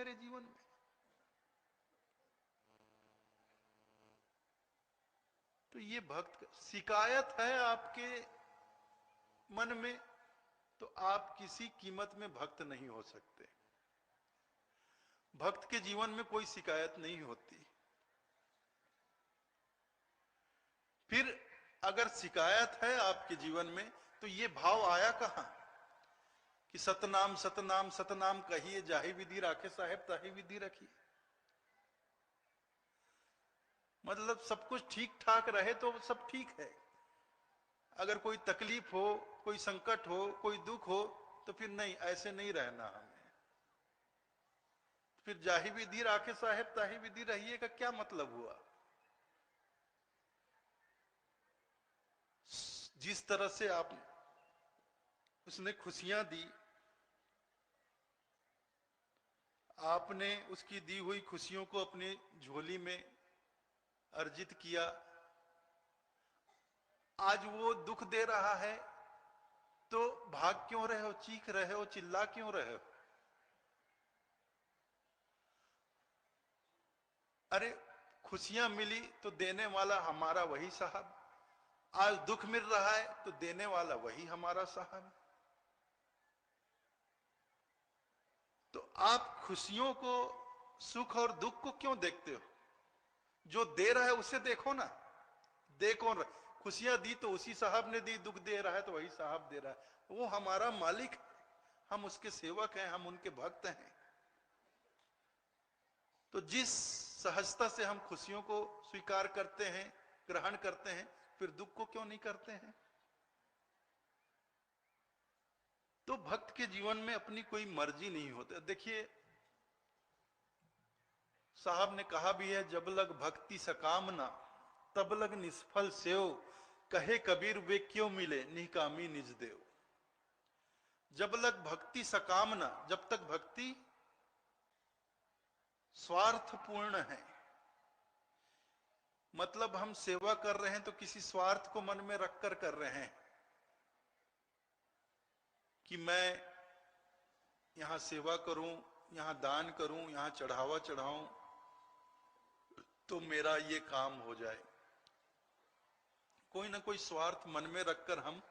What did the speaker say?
मेरे जीवन में। तो ये भक्त शिकायत है आपके मन में, तो आप किसी कीमत में भक्त नहीं हो सकते। भक्त के जीवन में कोई शिकायत नहीं होती। फिर अगर शिकायत है आपके जीवन में तो ये भाव आया कहां कि सतनाम सतनाम सतनाम कहिए, जाहि विधि राखे साहेब ताहि विधि रखिए। मतलब सब कुछ ठीक ठाक रहे तो सब ठीक है, अगर कोई तकलीफ हो, कोई संकट हो, कोई दुख हो, तो फिर नहीं, ऐसे नहीं रहना हमें। फिर जाहि विधि राखे साहेब ताहि विधि रहिए का क्या मतलब हुआ? जिस तरह से आप उसने खुशियां दी, आपने उसकी दी हुई खुशियों को अपनी झोली में अर्जित किया, आज वो दुख दे रहा है तो भाग क्यों रहे हो, चीख रहे हो, चिल्ला क्यों रहे हो? अरे खुशियां मिली तो देने वाला हमारा वही साहब, आज दुख मिल रहा है तो देने वाला वही हमारा साहब। तो आप खुशियों को, सुख और दुख को क्यों देखते हो? जो दे रहा है उसे देखो ना। दे कौन रहा? खुशियां दी तो उसी साहब ने दी, दुख दे रहा है तो वही साहब दे रहा है। वो हमारा मालिक है, हम उसके सेवक हैं, हम उनके भक्त हैं। तो जिस सहजता से हम खुशियों को स्वीकार करते हैं, ग्रहण करते हैं, फिर दुख को क्यों नहीं करते हैं? तो भक्त के जीवन में अपनी कोई मर्जी नहीं होती। देखिए साहब ने कहा भी है, जब लग भक्ति सकामना तब लग निष्फल सेव, कहे कबीर वे क्यों मिले निकामी निज देव। जब लग भक्ति सकामना, जब तक भक्ति स्वार्थपूर्ण है, मतलब हम सेवा कर रहे हैं तो किसी स्वार्थ को मन में रखकर कर रहे हैं कि मैं यहां सेवा करूं, यहां दान करूं, यहां चढ़ावा चढ़ाऊं तो मेरा ये काम हो जाए। कोई ना कोई स्वार्थ मन में रखकर हम